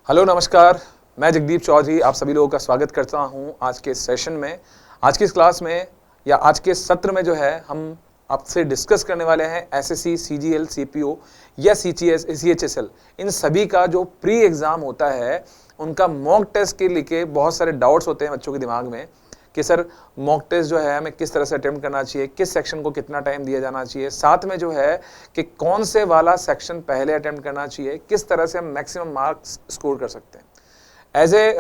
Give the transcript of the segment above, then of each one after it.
Hello नमस्कार, मैं जगदीप चौधरी आप सभी लोगों का स्वागत करता हूं आज के सेशन में। आज की इस क्लास में या आज के सत्र में जो है हम आपसे डिस्कस करने वाले हैं एसएससी, सीजीएल, सीपीओ या सीएचएसएल इन सभी का जो प्री एग्ज़ाम होता है उनका मॉक टेस्ट के लेके बहुत सारे डाउट्स होते हैं बच्चों के दिमाग में कि सर मॉक टेस्ट जो है हमें किस तरह से अटेम्प्ट करना चाहिए, किस सेक्शन को कितना टाइम दिया जाना चाहिए, साथ में जो है कि कौन से वाला सेक्शन पहले अटेम्प्ट करना चाहिए, किस तरह से हम मैक्सिमम मार्क्स स्कोर कर सकते हैं। एज ए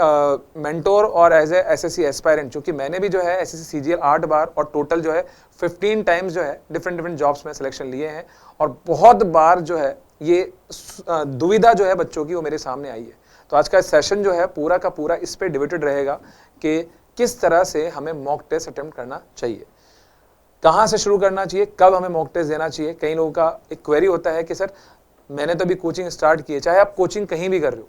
मेंटोर और एज ए एसएससी एस्पायरेंट, क्योंकि मैंने भी जो है एसएससी सीजीएल 8 बार और टोटल जो है 15 टाइम्स जो है डिफरेंट जॉब्स में सिलेक्शन लिए हैं और बहुत बार जो है ये दुविधा जो है बच्चों की वो मेरे सामने आई है। तो आज का सेशन जो है पूरा का पूरा इस पे डिबेटेड रहेगा कि किस तरह से हमें मॉक टेस्ट अटेम्प्ट करना चाहिए, कहाँ से शुरू करना चाहिए, कब हमें मॉक टेस्ट देना चाहिए। कई लोगों का एक क्वेरी होता है कि सर मैंने तो अभी कोचिंग स्टार्ट की है, चाहे आप कोचिंग कहीं भी कर रहे हो,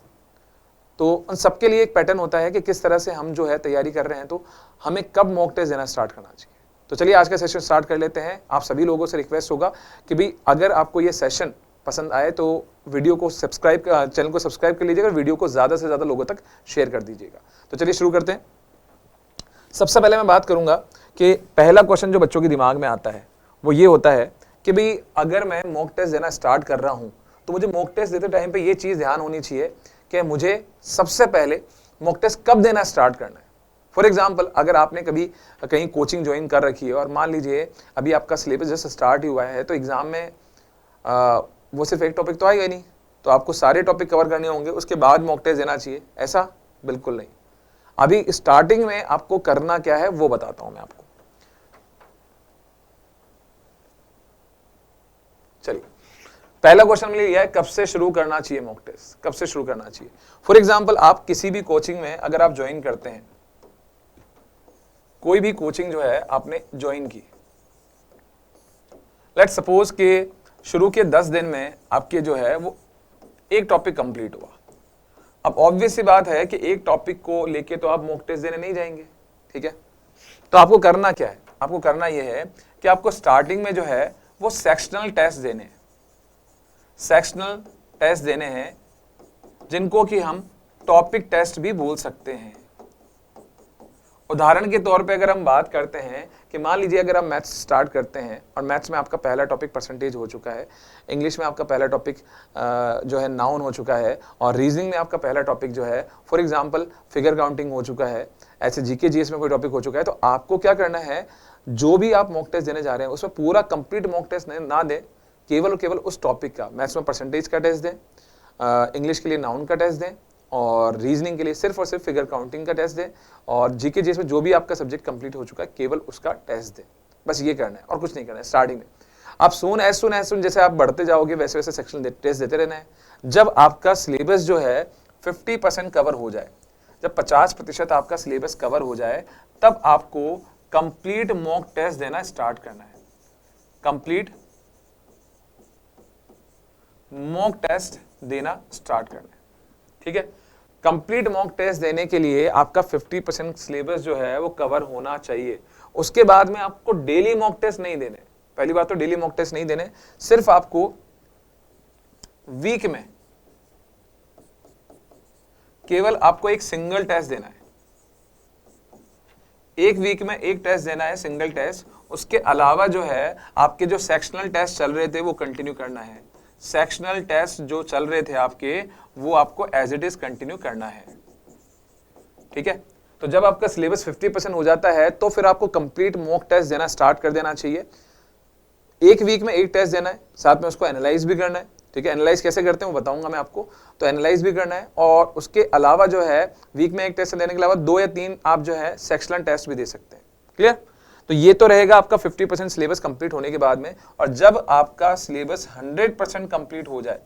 तो उन सबके लिए एक पैटर्न होता है कि किस तरह से हम जो है तैयारी कर रहे हैं, तो हमें कब मॉक टेस्ट देना स्टार्ट करना चाहिए। तो चलिए आज का सेशन स्टार्ट कर लेते हैं। आप सभी लोगों से रिक्वेस्ट होगा कि भाई अगर आपको ये सेशन पसंद आए तो वीडियो को सब्सक्राइब, चैनल को सब्सक्राइब कर लीजिएगा, वीडियो को ज़्यादा से ज़्यादा लोगों तक शेयर कर दीजिएगा। तो चलिए शुरू करते हैं। सबसे पहले मैं बात करूंगा कि पहला क्वेश्चन जो बच्चों के दिमाग में आता है वो ये होता है कि भाई अगर मैं मॉक टेस्ट देना स्टार्ट कर रहा हूं तो मुझे मॉक टेस्ट देते टाइम पे ये चीज़ ध्यान होनी चाहिए कि मुझे सबसे पहले मॉक टेस्ट कब देना स्टार्ट करना है। फॉर एग्जाम्पल, अगर आपने कभी कहीं कोचिंग ज्वाइन कर रखी है और मान लीजिए अभी आपका सिलेबस जस्ट स्टार्ट ही हुआ है, तो एग्जाम में वो सिर्फ एक टॉपिक तो आएगा ही नहीं, तो आपको सारे टॉपिक कवर करने होंगे, उसके बाद मॉक टेस्ट देना चाहिए, ऐसा बिल्कुल नहीं। अभी स्टार्टिंग में आपको करना क्या है वो बताता हूं मैं आपको। चलिए, पहला क्वेश्चन मिल गया है कब से शुरू करना चाहिए मॉक टेस्ट, कब से शुरू करना चाहिए। फॉर एग्जांपल, आप किसी भी कोचिंग में अगर आप ज्वाइन करते हैं, कोई भी कोचिंग जो है आपने ज्वाइन की, लेट्स सपोज कि शुरू के 10 दिन में आपके जो है वो एक टॉपिक कंप्लीट हुआ। अब ऑब्वियस सी बात है कि एक टॉपिक को लेके तो आप मॉक टेस्ट देने नहीं जाएंगे, ठीक है। तो आपको करना क्या है, आपको करना यह है कि आपको स्टार्टिंग में जो है वो सेक्शनल टेस्ट देने हैं, सेक्शनल टेस्ट देने हैं जिनको कि हम टॉपिक टेस्ट भी बोल सकते हैं। उदाहरण के तौर पे अगर हम बात करते हैं कि मान लीजिए अगर आप मैथ्स स्टार्ट करते हैं और मैथ्स में आपका पहला टॉपिक परसेंटेज हो चुका है, इंग्लिश में आपका पहला टॉपिक जो है नाउन हो चुका है, और रीजनिंग में आपका पहला टॉपिक जो है फॉर एग्जांपल फिगर काउंटिंग हो चुका है, ऐसे जीके जीएस में कोई टॉपिक हो चुका है, तो आपको क्या करना है, जो भी आप मॉक टेस्ट देने जा रहे हैं उसमें पूरा कंप्लीट मॉक टेस्ट ना दें, केवल और केवल उस टॉपिक का। मैथ्स में परसेंटेज का टेस्ट दें, इंग्लिश के लिए नाउन का टेस्ट दें, और रीजनिंग के लिए सिर्फ और सिर्फ फिगर काउंटिंग का टेस्ट दें, और जीके जीएस में जो भी आपका सब्जेक्ट कंप्लीट हो चुका है केवल उसका टेस्ट दें। बस ये करना है और कुछ नहीं करना है। स्टार्टिंग में आप एज सुन जैसे आप बढ़ते जाओगे वैसे वैसे सेक्शन टेस्ट देते रहना है। जब आपका सिलेबस जो है 50% कवर हो जाए, जब 50% आपका सिलेबस कवर हो जाए, तब आपको कंप्लीट मॉक टेस्ट देना स्टार्ट करना है। कंप्लीट मॉक टेस्ट देना स्टार्ट करना है, ठीक है। कंप्लीट मॉक टेस्ट देने के लिए आपका 50% सिलेबस जो है वो कवर होना चाहिए। उसके बाद में आपको डेली मॉक टेस्ट नहीं देने। पहली बात तो डेली मॉक टेस्ट नहीं देने, सिर्फ आपको वीक में केवल आपको एक सिंगल टेस्ट देना है। एक वीक में एक टेस्ट देना है, सिंगल टेस्ट। उसके अलावा जो है आपके जो सेक्शनल टेस्ट चल रहे थे वो कंटिन्यू करना है। सेक्शनल टेस्ट जो चल रहे थे आपके वो आपको एज इट इज कंटिन्यू करना है, ठीक है। तो जब आपका सिलेबस 50% हो जाता है तो फिर आपको कंप्लीट मॉक टेस्ट देना स्टार्ट कर देना चाहिए। एक वीक में एक टेस्ट देना है, साथ में उसको एनालाइज भी करना है, ठीक है। एनालाइज कैसे करते हैं वो बताऊंगा मैं आपको, तो एनालाइज भी करना है, और उसके अलावा जो है वीक में एक टेस्ट देने के अलावा 2 या 3 आप जो है सेक्शनल टेस्ट भी दे सकते हैं। क्लियर? तो ये तो रहेगा आपका 50% सिलेबस कंप्लीट होने के बाद में। और जब आपका सिलेबस 100% कंप्लीट हो जाए,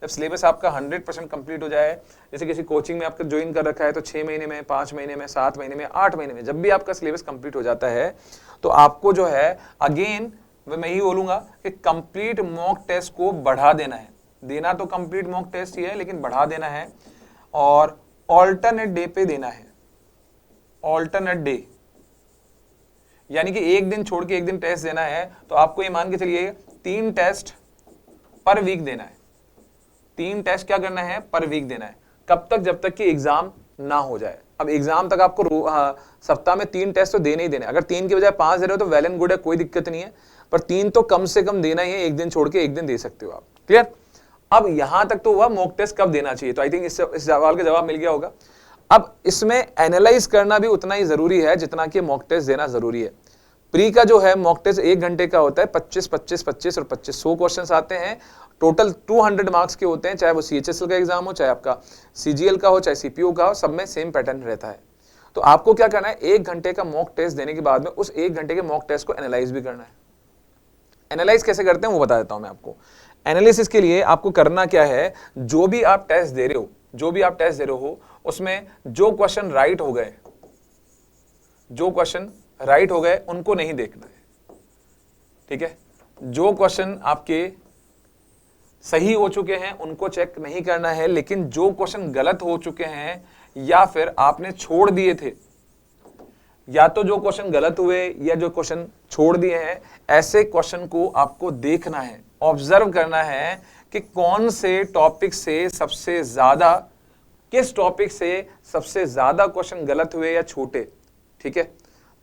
जब सिलेबस आपका 100% कंप्लीट हो जाए, जैसे किसी कोचिंग में आपका ज्वाइन कर रखा है तो 6 महीने में, 5 महीने में, 7 महीने में, 8 महीने में, जब भी आपका सिलेबस कंप्लीट हो जाता है तो आपको जो है अगेन मैं यही बोलूंगा कि कंप्लीट मॉक टेस्ट को बढ़ा देना है। देना तो कंप्लीट मॉक टेस्ट ही है, लेकिन बढ़ा देना है और ऑल्टरनेट डे पे देना है। ऑल्टरनेट डे यानी कि एक दिन छोड़ के एक दिन टेस्ट देना है, तो आपको ये मान के चलिए 3 टेस्ट पर वीक देना है। 3 टेस्ट क्या करना है, पर वीक देना है। कब तक? जब तक कि एग्जाम ना हो जाए। अब एग्जाम तक आपको सप्ताह में 3 टेस्ट तो देने ही देने। अगर 3 की बजाय 5 दे रहे हो तो वेल एंड गुड है, कोई दिक्कत नहीं है, पर 3 तो कम से कम देना ही है, एक दिन छोड़ के एक दिन दे सकते हो आप। क्लियर? अब यहां तक तो हुआ मॉक टेस्ट कब देना चाहिए, तो आई थिंक इस सवाल का जवाब मिल गया होगा। अब इसमें एनालाइज करना भी उतना ही जरूरी है जितना कि मॉक टेस्ट देना जरूरी है। प्री का जो है मॉक टेस्ट 1 घंटे का होता है, 25 25 25 और 25 100 क्वेश्चंस आते हैं, टोटल 200 मार्क्स के होते हैं, चाहे वो CHSL का एग्जाम हो, चाहे आपका CGL का हो, चाहे CPU का हो, सब में सेम पैटर्न रहता है। तो आपको क्या करना है, 1 घंटे का मॉक टेस्ट देने के बाद में उस 1 घंटे के मॉक टेस्ट को एनालाइज भी करना है। एनालाइज कैसे करते हैं वो बता देता हूं मैं आपको। एनालिसिस के लिए आपको करना क्या है, जो भी आप टेस्ट दे रहे हो उसमें जो क्वेश्चन राइट हो गए उनको नहीं देखना है, ठीक है। जो क्वेश्चन आपके सही हो चुके हैं उनको चेक नहीं करना है, लेकिन जो क्वेश्चन गलत हो चुके हैं या फिर आपने छोड़ दिए थे, या तो जो क्वेश्चन गलत हुए या जो क्वेश्चन छोड़ दिए हैं, ऐसे क्वेश्चन को आपको देखना है, ऑब्जर्व करना है कि कौन से टॉपिक से सबसे ज्यादा, किस टॉपिक से सबसे ज्यादा क्वेश्चन गलत हुए या छूटे, ठीक है।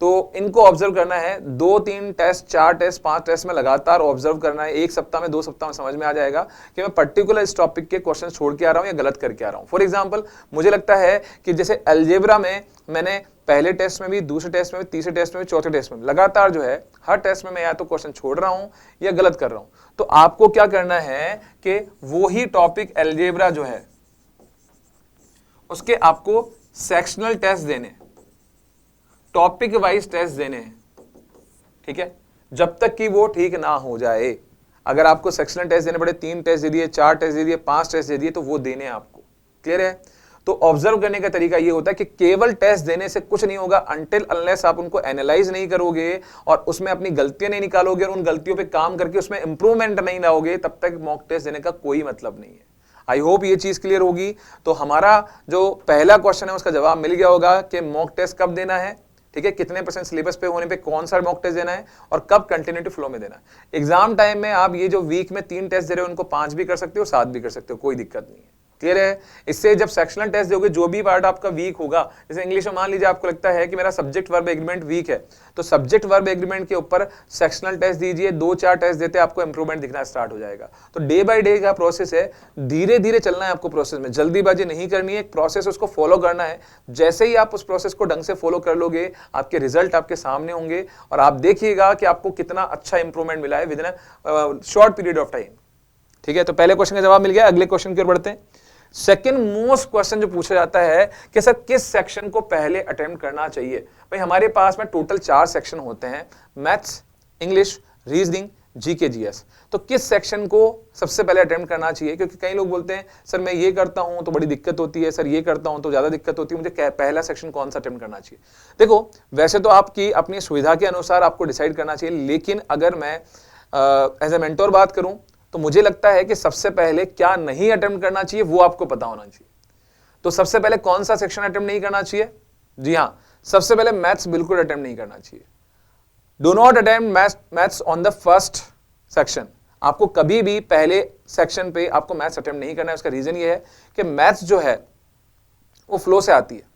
तो इनको ऑब्जर्व करना है, 2 3 टेस्ट 4 टेस्ट 5 टेस्ट में लगातार ऑब्जर्व करना है। 1 सप्ताह में 2 सप्ताह में समझ में आ जाएगा कि मैं पर्टिकुलर इस टॉपिक के क्वेश्चन छोड़ के आ रहा हूं या गलत करके आ रहा हूं। फॉर एग्जांपल मुझे लगता है कि जैसे अलजेब्रा में मैंने पहले टेस्ट में भी, दूसरे टेस्ट में भी, तीसरे टेस्ट में भी, चौथे टेस्ट में भी लगातार जो है हर टेस्ट में मैं या तो क्वेश्चन छोड़ रहा हूं या गलत कर रहा हूं। तो आपको क्या करना है कि वो ही टॉपिक अलजेब्रा जो है उसके आपको सेक्शनल टेस्ट देने, टॉपिक वाइज टेस्ट देने हैं, ठीक है, जब तक कि वो ठीक ना हो जाए। अगर आपको सेक्शनल टेस्ट देने पड़े, 3 टेस्ट दे दिए, 4 टेस्ट दे दिए, 5 टेस्ट दे दिए, तो वो देने हैं आपको। क्लियर है? तो ऑब्जर्व करने का तरीका ये होता है कि केवल टेस्ट देने से कुछ नहीं होगा अनटिल अनलेस आप उनको एनालाइज नहीं करोगे और उसमें अपनी गलतियां नहीं निकालोगे और उन गलतियों पे काम करके उसमें इंप्रूवमेंट नहीं लाओगे, तब तक मॉक टेस्ट देने का कोई मतलब नहीं है। आई होप ये चीज क्लियर होगी। तो हमारा जो पहला क्वेश्चन है उसका जवाब मिल गया होगा कि मॉक टेस्ट कब देना है, ठीक है, कितने % सिलेबस पे होने पे कौन सा मॉक टेस्ट देना है और कब कंटिन्यूटी फ्लो में देना है। एग्जाम टाइम में आप ये जो वीक में 3 टेस्ट दे रहे हो उनको 5 भी कर सकते हो, 7 भी कर सकते हो, कोई दिक्कत नहीं है। क्लियर है? इससे जब सेक्शनल टेस्ट दोगे, जो भी पार्ट आपका वीक होगा, जैसे इंग्लिश में मान लीजिए आपको लगता है कि मेरा सब्जेक्ट वर्ब एग्रीमेंट वीक है, तो सब्जेक्ट वर्ब एग्रीमेंट के ऊपर सेक्शनल टेस्ट दीजिए, 2-4 टेस्ट देते आपको इंप्रूवमेंट दिखना स्टार्ट हो जाएगा। तो डे बाय डे का प्रोसेस है, धीरे धीरे चलना है आपको प्रोसेस में, जल्दीबाजी नहीं करनी है, एक प्रोसेस उसको फॉलो करना है। जैसे ही आप उस प्रोसेस को ढंग से फॉलो कर लोगे, आपके रिजल्ट आपके सामने होंगे और आप देखिएगा कि आपको कितना अच्छा इंप्रूवमेंट मिला है with in short period of time. ठीक है, तो पहले क्वेश्चन का जवाब मिल गया, अगले क्वेश्चन की ओर बढ़ते हैं। सेकेंड मोस्ट क्वेश्चन जो पूछा जाता है कि सर किस सेक्शन को पहले अटेम्प्ट करना चाहिए। भाई हमारे पास में टोटल 4 सेक्शन होते हैं, maths, English, reasoning, GK, GS. तो किस सेक्शन को सबसे पहले अटेम्प्ट करना चाहिए? क्योंकि कई लोग बोलते हैं सर मैं ये करता हूं तो बड़ी दिक्कत होती है, सर ये करता हूं तो ज्यादा दिक्कत होती है, मुझे पहला सेक्शन कौन सा अटेम्प्ट करना चाहिए। देखो वैसे तो आपकी अपनी सुविधा के अनुसार आपको डिसाइड करना चाहिए, लेकिन अगर मैं एज ए मेंटोर बात करूं तो मुझे लगता है कि सबसे पहले क्या नहीं अटेम्प्ट करना चाहिए वो आपको पता होना चाहिए। तो सबसे पहले कौन सा सेक्शन अटेम्प्ट नहीं करना चाहिए? जी हां, सबसे पहले मैथ्स बिल्कुल अटेम्प्ट नहीं करना चाहिए। Do not attempt maths on the first section. आपको कभी भी पहले सेक्शन पे आपको मैथ्स अटेम्प्ट नहीं करना है। उसका रीजन ये है कि मैथ्स जो है वो फ्लो से आती है।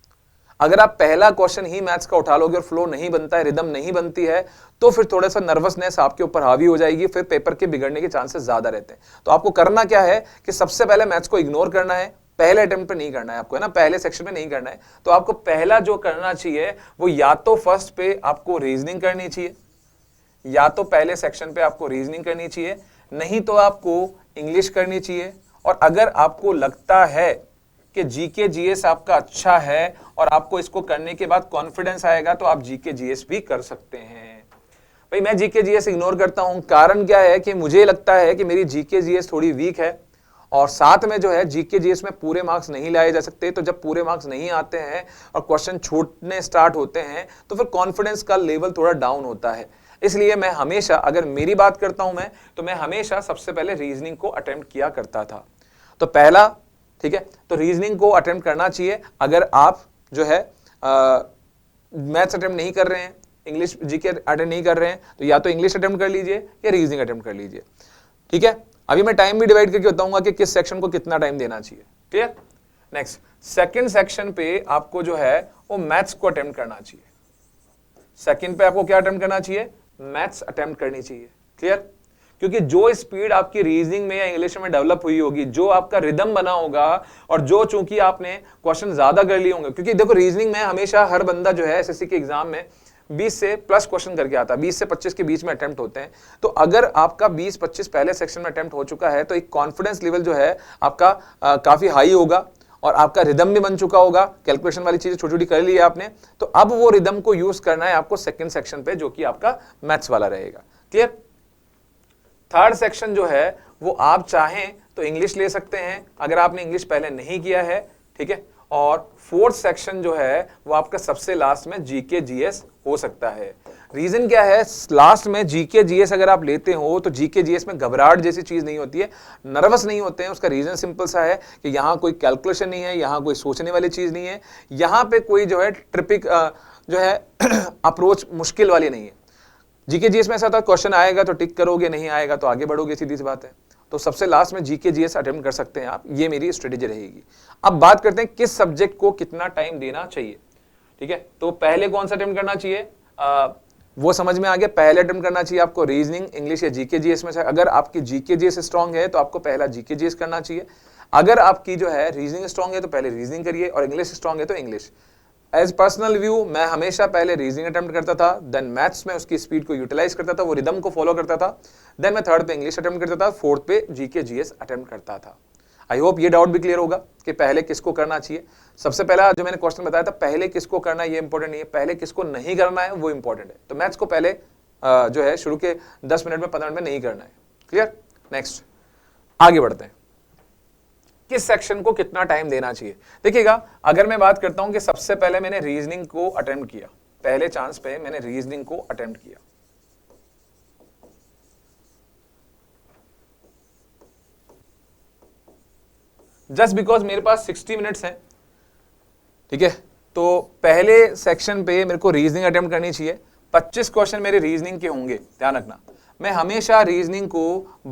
अगर आप पहला क्वेश्चन ही मैथ्स का उठा लोगे और फ्लो नहीं बनता है, रिदम नहीं बनती है, तो फिर थोड़ा सा नर्वसनेस आपके ऊपर हावी हो जाएगी, फिर पेपर के बिगड़ने के चांसेस ज्यादा रहते हैं। तो आपको करना क्या है कि सबसे पहले मैथ्स को इग्नोर करना है, पहले अटेम्प्ट पे नहीं करना है आपको, है ना, पहले सेक्शन में नहीं करना है। तो आपको पहला जो करना चाहिए वो या तो फर्स्ट पे आपको रीजनिंग करनी चाहिए, या तो पहले सेक्शन पे आपको रीजनिंग करनी चाहिए, नहीं तो आपको इंग्लिश करनी चाहिए। और अगर आपको लगता है कि जीके जीएस आपका अच्छा है और आपको इसको करने के बाद कॉन्फिडेंस आएगा, तो आप जीके जीएस भी कर सकते हैं। भाई मैं जीके जीएस इग्नोर करता हूं, कारण क्या है कि मुझे लगता है कि मेरी जीके जीएस थोड़ी वीक है और साथ में जो है जीके जीएस में पूरे मार्क्स नहीं लाए जा सकते। तो जब पूरे मार्क्स नहीं आते हैं और क्वेश्चन छूटने स्टार्ट होते हैं तो फिर कॉन्फिडेंस का लेवल थोड़ा डाउन होता है। इसलिए मैं हमेशा, अगर मेरी बात करता हूं मैं, तो मैं हमेशा सबसे पहले रीजनिंग को अटेम्प्ट किया करता था। तो पहला, ठीक है, तो रीजनिंग को अटेम्प्ट करना चाहिए। अगर आप जो है मैथ्स अटेम्प्ट नहीं कर रहे हैं, इंग्लिश जीके अटेम्प्ट नहीं कर रहे हैं, तो या तो इंग्लिश अटेम्प्ट कर लीजिए या रीजनिंग अटेम्प्ट कर लीजिए। ठीक है, अभी मैं टाइम भी डिवाइड करके बताऊंगा कि किस सेक्शन को कितना टाइम देना चाहिए। ठीक है, नेक्स्ट, सेकंड सेक्शन पे आपको जो है वो मैथ्स को अटेम्प्ट करना चाहिए। सेकंड पे आपको क्या अटेम्प्ट करना चाहिए? मैथ्स अटेम्प्ट करनी चाहिए। क्लियर? क्योंकि जो स्पीड आपकी रीजनिंग में या इंग्लिश में डेवलप हुई होगी, जो आपका रिदम बना होगा, और जो चूंकि आपने क्वेश्चन ज्यादा कर लिए होंगे, क्योंकि देखो रीजनिंग में हमेशा हर बंदा जो है एसएससी के एग्जाम में 20 से प्लस क्वेश्चन करके आता है, 20 से 25 के बीच में अटेम्प्ट होते हैं। तो अगर आपका 20-25 पहले सेक्शन में अटेम्प्ट हो चुका है तो एक कॉन्फिडेंस लेवल जो है आपका काफी हाई होगा, और आपका रिदम भी बन चुका होगा, कैलकुलेशन वाली चीजें छोटी छोटी कर ली है आपने, तो अब वो रिदम को यूज करना है आपको सेकंड सेक्शन पे, जो कि आपका मैथ्स वाला रहेगा। क्लियर? थर्ड सेक्शन जो है वो आप चाहें तो इंग्लिश ले सकते हैं अगर आपने इंग्लिश पहले नहीं किया है, ठीक है। और फोर्थ सेक्शन जो है वो आपका सबसे लास्ट में जीके जीएस हो सकता है। रीजन क्या है? लास्ट में जीके जीएस अगर आप लेते हो तो जीके जीएस में घबराहट जैसी चीज नहीं होती है, नर्वस नहीं होते हैं। उसका रीजन सिंपल सा है कि यहां कोई कैलकुलेशन नहीं है, यहां कोई सोचने वाली चीज नहीं है, यहां पे कोई जो है ट्रिपिक जो है अप्रोच मुश्किल वाली नहीं है। जीके जीएस में ऐसा था, क्वेश्चन आएगा तो टिक करोगे, नहीं आएगा तो आगे बढ़ोगे, सीधी सी बात है। तो सबसे लास्ट में जीके जीएस अटेम्प्ट कर सकते हैं आप, ये मेरी स्ट्रेटेजी रहेगी। अब बात करते हैं किस सब्जेक्ट को कितना टाइम देना चाहिए, ठीक है। तो पहले कौन सा अटेम्प्ट करना चाहिए वो समझ में आ गया। पहले अटेम्प्ट करना चाहिए आपको रीजनिंग, इंग्लिश या जीके जीएस में से। अगर आपकी जीके जीएस स्ट्रांग है तो आपको पहला जीके जीएस करना चाहिए। अगर आपकी जो है रीजनिंग स्ट्रांग है तो पहले रीजनिंग करिए, और इंग्लिश स्ट्रांग है तो इंग्लिश। एज पर्सनल व्यू मैं हमेशा पहले रीजनिंग अटेम्प्ट करता था, देन मैथ्स में उसकी स्पीड को यूटिलाइज करता था, वो रिदम को फॉलो करता था, देन मैं थर्ड पे इंग्लिश अटेम्प्ट करता था, फोर्थ पे जीके जीएस अटेम्प्ट करता था। आई होप ये डाउट भी क्लियर होगा कि पहले किसको करना चाहिए। सबसे पहला जो मैंने क्वेश्चन बताया था, पहले किसको करना है ये इंपॉर्टेंट नहीं है, पहले किसको नहीं करना है वो इंपॉर्टेंट है। तो मैथ्स को पहले जो है शुरू के 10 मिनट में 15 मिनट में नहीं करना है। क्लियर? नेक्स्ट आगे बढ़ते हैं, किस सेक्शन को कितना टाइम देना चाहिए। देखिएगा, अगर मैं बात करता हूं कि सबसे पहले मैंने रीजनिंग को अटेम्प्ट किया, पहले चांस पे मैंने रीजनिंग को अटेम्प्ट किया, जस्ट बिकॉज मेरे पास 60 मिनट्स हैं, ठीक है। तो पहले सेक्शन पे मेरे को रीजनिंग अटेम्प्ट करनी चाहिए। 25 क्वेश्चन मेरे रीजनिंग के होंगे, ध्यान रखना। मैं हमेशा रीजनिंग को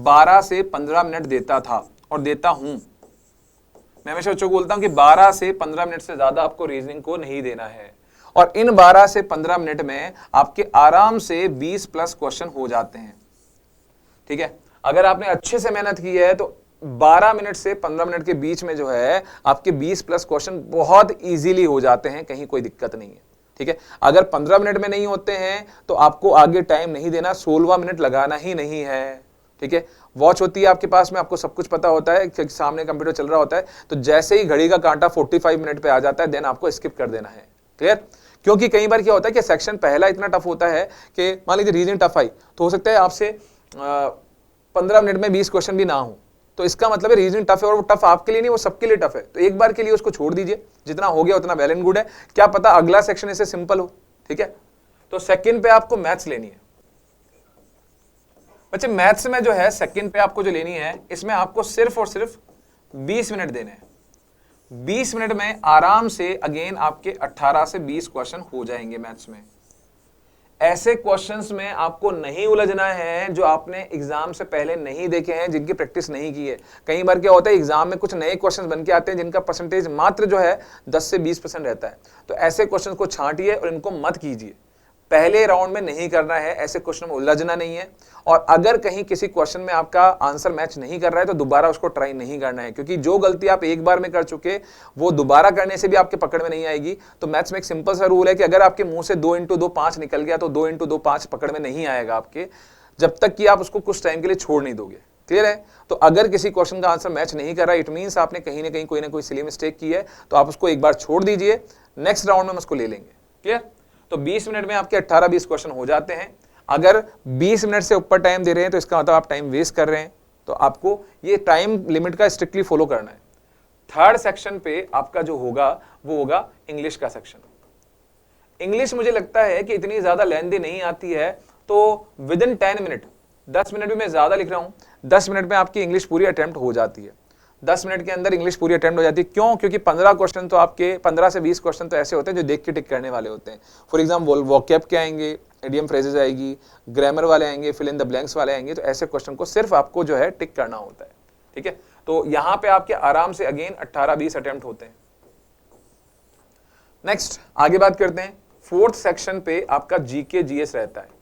12 से 15 मिनट देता था और देता हूं। मैं हमेशा बच्चों को बोलता हूं कि 12 से 15 मिनट से ज्यादा आपको रीजनिंग को नहीं देना है, और इन 12 से 15 मिनट में आपके आराम से 20 प्लस क्वेश्चन हो जाते हैं, ठीक है। अगर आपने अच्छे से मेहनत की है तो 12 मिनट से 15 मिनट के बीच में जो है आपके 20 प्लस क्वेश्चन बहुत इजीली हो जाते हैं, कहीं कोई दिक्कत नहीं है, ठीक है। अगर 15 मिनट में नहीं होते हैं तो आपको आगे टाइम नहीं देना, 16वां मिनट लगाना ही नहीं है, ठीक है। वॉच होती है आपके पास में, आपको सब कुछ पता होता है कि सामने कंप्यूटर चल रहा होता है, तो जैसे ही घड़ी का कांटा 45 मिनट पे आ जाता है देन आपको स्किप कर देना है। क्लियर? क्योंकि कई बार क्या होता है कि सेक्शन पहला इतना टफ होता है कि मान लीजिए रीजनिंग टफ आई तो हो सकता है आपसे 15 मिनट में 20 क्वेश्चन भी ना हो, तो इसका मतलब है रीजनिंग टफ है, और वो टफ आपके लिए नहीं, वो सबके लिए टफ है। तो एक बार के लिए उसको छोड़ दीजिए, जितना हो गया उतना वेल एंड गुड है, क्या पता अगला सेक्शन इससे सिंपल हो, ठीक है। तो सेकंड पे आपको मैथ्स लेनी है बच्चे। मैथ्स में जो है सेकंड पे आपको जो लेनी है, इसमें आपको सिर्फ और सिर्फ 20 मिनट देने हैं। 20 मिनट में आराम से अगेन आपके 18 से 20 क्वेश्चन हो जाएंगे मैथ्स में। ऐसे क्वेश्चंस में आपको नहीं उलझना है जो आपने एग्जाम से पहले नहीं देखे हैं, जिनकी प्रैक्टिस नहीं की है। कई बार क्या होता है एग्जाम में कुछ नए क्वेश्चंस बन के आते हैं जिनका परसेंटेज मात्र जो है 10 से 20% रहता है। तो ऐसे क्वेश्चंस को छांटिए और इनको मत कीजिए, पहले राउंड में नहीं करना है, ऐसे क्वेश्चन में उलझना नहीं है। और अगर कहीं किसी क्वेश्चन में आपका आंसर मैच नहीं कर रहा है तो दोबारा उसको ट्राई नहीं करना है, क्योंकि जो गलती आप एक बार में कर चुके वो दोबारा करने से भी आपके पकड़ में नहीं आएगी। तो मैथ्स में एक सिंपल सा रूल है कि अगर आपके मुंह से 2 × 2 5 निकल गया तो 2 × 2 5 पकड़ में नहीं आएगा आपके, जब तक कि आप उसको कुछ टाइम के लिए छोड़ नहीं दोगे। क्लियर है? तो अगर किसी क्वेश्चन का आंसर मैच नहीं कर रहा, इट मींस आपने कहीं ना कोई सिली मिस्टेक की है, तो आप उसको एक बार छोड़ दीजिए, नेक्स्ट राउंड में हम उसको ले लेंगे। क्लियर? तो 20 मिनट में आपके 18-20 क्वेश्चन हो जाते हैं। अगर 20 मिनट से ऊपर टाइम दे रहे हैं तो इसका मतलब आप टाइम वेस्ट कर रहे हैं, तो आपको ये टाइम लिमिट का स्ट्रिक्टली फॉलो करना है। थर्ड सेक्शन पे आपका जो होगा वो होगा इंग्लिश का सेक्शन। इंग्लिश मुझे लगता है कि इतनी ज्यादा लेंथी नहीं आती है, तो विद इन 10 मिनट, 10 मिनट भी मैं ज्यादा लिख रहा हूं, 10 मिनट में आपकी इंग्लिश पूरी अटेम्प्ट हो जाती है। 10 मिनट के अंदर इंग्लिश पूरी अटेम्प्ट हो जाती है। क्यों? क्योंकि 15 क्वेश्चन तो आपके 15 से 20 क्वेश्चन तो ऐसे होते हैं जो देख के टिक करने वाले होते हैं। फॉर एग्जाम्पल वोकैब के आएंगे, इडियम फ्रेजेस आएगी, ग्रामर वाले आएंगे, फिल इन द ब्लैंक्स वाले आएंगे, तो ऐसे क्वेश्चन को सिर्फ आपको जो है टिक करना होता है, ठीक है। तो यहां पे आपके आराम से अगेन 18-20 अटेम्प्ट होते हैं। नेक्स्ट आगे बात करते हैं, फोर्थ सेक्शन पे आपका जीके जीएस रहता है।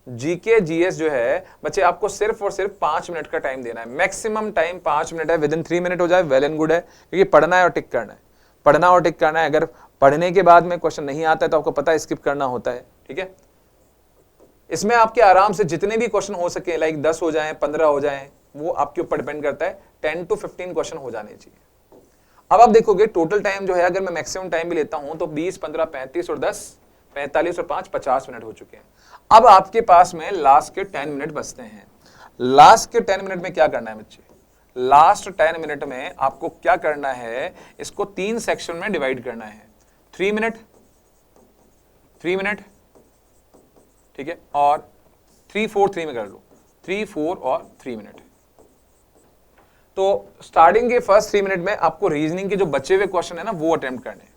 जीके जीएस जो है बच्चे आपको सिर्फ और सिर्फ 5 मिनट का टाइम देना है, मैक्सिमम टाइम 5 मिनट है, विद इन 3 मिनट हो जाए वेल एंड गुड है, क्योंकि पढ़ना है और टिक करना है, पढ़ना और टिक करना है। अगर पढ़ने के बाद में क्वेश्चन नहीं आता है तो आपको पता है स्किप करना होता है, ठीक है। इसमें आपके आराम से जितने भी क्वेश्चन हो सके, लाइक 10 हो जाएं, 15 हो जाएं, वो आपके ऊपर डिपेंड करता है, 10 to 15 क्वेश्चन हो जाने चाहिए। अब आप देखोगे टोटल टाइम जो है, अगर मैं मैक्सिमम टाइम भी लेता हूं तो 20, 15, 35 और 10, 45 और 5, 50 मिनट हो चुके हैं। अब आपके पास में लास्ट के 10 मिनट बचते हैं। लास्ट के 10 मिनट में क्या करना है बच्चे? लास्ट 10 मिनट में आपको क्या करना है, इसको 3 सेक्शन में डिवाइड करना है। 3 मिनट, 3 मिनट, ठीक है, और 3, 4, 3 में कर लो, 3, 4 और 3 मिनट। तो स्टार्टिंग के फर्स्ट 3 मिनट में आपको रीजनिंग के जो बचे हुए क्वेश्चन है ना वो अटेम्प्ट करने हैं।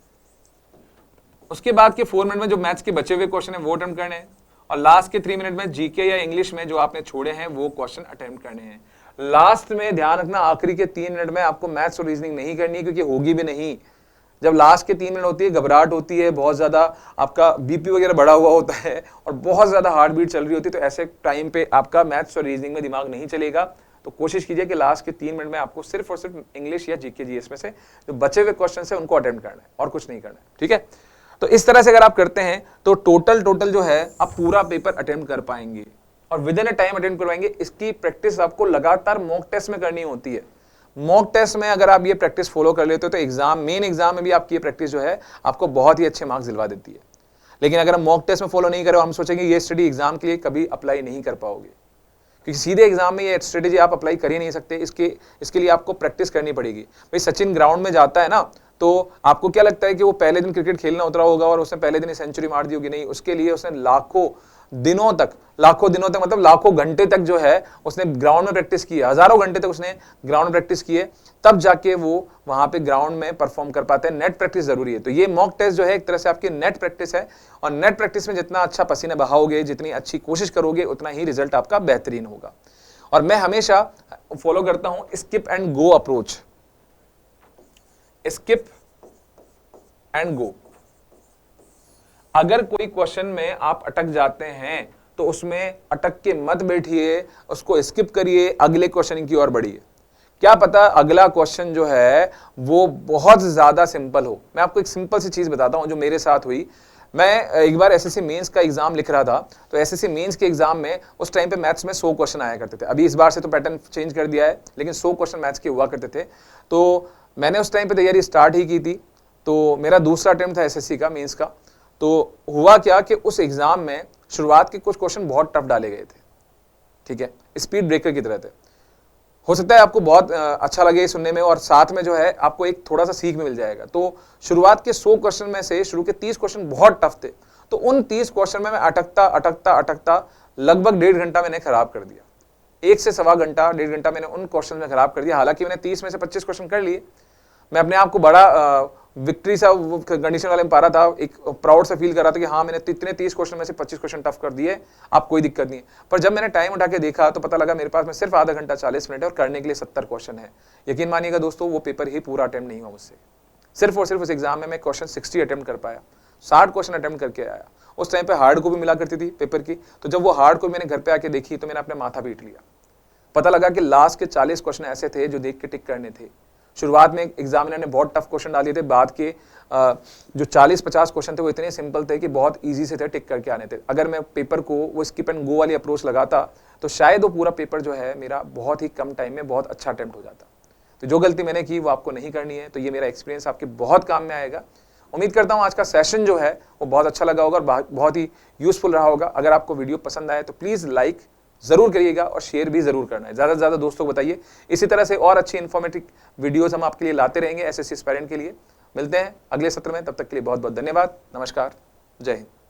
उसके बाद के 4 मिनट में जो मैथ्स के बचे हुए क्वेश्चन है वो अटेम्प्ट करने हैं, और लास्ट के 3 मिनट में जीके या इंग्लिश में जो आपने छोड़े हैं वो क्वेश्चन अटेम्प्ट करने हैं। लास्ट में ध्यान रखना, आखिरी के 3 मिनट में आपको मैथ्स और रीजनिंग नहीं करनी है, क्योंकि होगी भी नहीं। जब लास्ट के 3 मिनट होती है, घबराहट होती है, बहुत ज्यादा आपका बीपी वगैरह बढ़ा हुआ होता है और बहुत ज्यादा हार्ट बीट चल रही होती है, तो ऐसे टाइम पे आपका मैथ्स और रीजनिंग में दिमाग नहीं चलेगा। तो कोशिश कीजिए कि लास्ट के 3 मिनट में आपको सिर्फ और सिर्फ इंग्लिश या जीके जीएस में से जो बचे हुए क्वेश्चन है उनको अटेम्प्ट करना है और कुछ नहीं करना है, ठीक है। तो इस तरह से अगर आप करते हैं तो टोटल जो है आप पूरा पेपर अटेम्प्ट कर पाएंगे और with in a time attempt करवाएंगे। इसकी प्रैक्टिस आपको लगातार मॉक टेस्ट में करनी होती है। मॉक टेस्ट में अगर आप ये प्रैक्टिस फॉलो कर लेते हो तो एग्जाम, मेन एग्जाम में भी आपकी ये प्रैक्टिस जो है आपको बहुत ही अच्छे मार्क्स दिलवा देती है। लेकिन अगर हम मॉक टेस्ट में फॉलो नहीं करें, हम सोचेंगे ये स्टडी एग्जाम के लिए कभी अप्लाई नहीं कर पाओगे, क्योंकि सीधे एग्जाम में ये स्ट्रेटेजी आप अप्लाई कर ही नहीं सकते। इसके लिए आपको प्रैक्टिस करनी पड़ेगी। भाई सचिन ग्राउंड में जाता है ना, तो आपको क्या लगता है कि वो पहले दिन क्रिकेट खेलना उतरा होगा और उसने पहले दिन ही सेंचुरी मार दी होगी? नहीं, उसके लिए उसने लाखों दिनों तक मतलब लाखों घंटे तक जो है उसने ग्राउंड में प्रैक्टिस की है, हजारों घंटे तक उसने ग्राउंड में प्रैक्टिस की है, तब जाके वो वहां पे ग्राउंड में परफॉर्म कर पाते हैं। नेट प्रैक्टिस जरूरी है। तो ये मॉक टेस्ट जो है एक तरह से आपकी नेट प्रैक्टिस है, और नेट प्रैक्टिस में जितना अच्छा पसीना बहाओगे, जितनी अच्छी कोशिश करोगे, उतना ही रिजल्ट आपका बेहतरीन होगा। और मैं हमेशा फॉलो करता हूं skip and go approach. Skip and go. अगर कोई क्वेश्चन में आप अटक जाते हैं तो उसमें अटक के मत बैठिए, उसको स्किप करिए, अगले क्वेश्चन की ओर बढ़िए। क्या पता अगला क्वेश्चन जो है वो बहुत ज्यादा सिंपल हो। मैं आपको एक सिंपल सी चीज बताता हूं जो मेरे साथ हुई। मैं एक बार एसएससी मेंस का एग्जाम लिख रहा था, तो एसएससी मेंस के एग्जाम में उस टाइम पे मैथ्स में 100 क्वेश्चन आया करते थे। अभी इस बार से तो पैटर्न चेंज कर दिया है, लेकिन 100 क्वेश्चन मैथ्स के हुआ करते थे। तो मैंने उस टाइम पे तैयारी स्टार्ट ही की थी। तो मेरा दूसरा अटेम्प्ट था एसएससी का मेंस का। तो हुआ क्या कि उस एग्जाम में शुरुआत के कुछ क्वेश्चन बहुत टफ डाले गए थे, ठीक है, स्पीड ब्रेकर की तरह थे। हो सकता है आपको बहुत अच्छा लगे सुनने में, और साथ में जो है आपको एक थोड़ा सा सीख में मिल जाएगा। तो शुरुआत के 100 क्वेश्चन में से शुरू के 30 क्वेश्चन बहुत टफ थे। तो उन 30 क्वेश्चन में मैं अटकता लगभग 1.5 घंटा मैंने खराब कर दिया। 1 से सवा घंटा, 1.5 घंटा मैंने उन क्वेश्चन में खराब कर दिया। हालांकि मैंने 30 में से 25 क्वेश्चन कर लिए। मैं अपने आप को बड़ा विक्ट्री सा कंडीशन वाले में पा रहा था, एक प्राउड सा फील कर रहा था कि हाँ मैंने इतने 30 क्वेश्चन में से 25 क्वेश्चन टफ कर दिए, अब कोई दिक्कत नहीं है। पर जब मैंने टाइम उठा के देखा तो पता लगा मेरे पास में सिर्फ आधा घंटा 40 मिनट है और करने के लिए 70 क्वेश्चन है। यकीन मानिएगा दोस्तों, वो पेपर ही पूरा अटेम्प्ट नहीं हुआ मुझसे। सिर्फ और सिर्फ उस एग्जाम में मैं क्वेश्चन 60 अटेम्प्ट कर पाया, 60 क्वेश्चन अटेम्प्ट करके आया। उस टाइम पे हार्ड कॉपी मिला करती थी पेपर की, तो जब वो हार्ड कॉपी मैंने घर पे आके देखी तो मैंने अपने माथा पीट लिया। पता लगा कि लास्ट के 40 क्वेश्चन ऐसे थे जो देख के टिक करने थे। शुरुआत में एग्जामिनर ने बहुत टफ क्वेश्चन डाले थे, बाद के जो 40-50 क्वेश्चन थे वो इतने सिंपल थे कि बहुत इजी से थे, टिक करके आने थे। अगर मैं पेपर को वो स्किप एंड गो वाली अप्रोच लगाता तो शायद वो पूरा पेपर जो है मेरा बहुत ही कम टाइम में बहुत अच्छा अटेम्प्ट हो जाता। तो जो गलती मैंने की वो आपको नहीं करनी है। तो ये मेरा एक्सपीरियंस आपके बहुत काम में आएगा। उम्मीद करता हूँ आज का सेशन जो है वो बहुत अच्छा लगा होगा और बहुत ही यूजफुल रहा होगा। अगर आपको वीडियो पसंद आए तो प्लीज़ लाइक जरूर करिएगा और शेयर भी जरूर करना है, ज़्यादा से ज़्यादा दोस्तों को बताइए। इसी तरह से और अच्छी इन्फॉर्मेटिव वीडियोस हम आपके लिए लाते रहेंगे एसएससी एस्पायरेंट के लिए। मिलते हैं अगले सत्र में, तब तक के लिए बहुत बहुत धन्यवाद। नमस्कार, जय हिंद।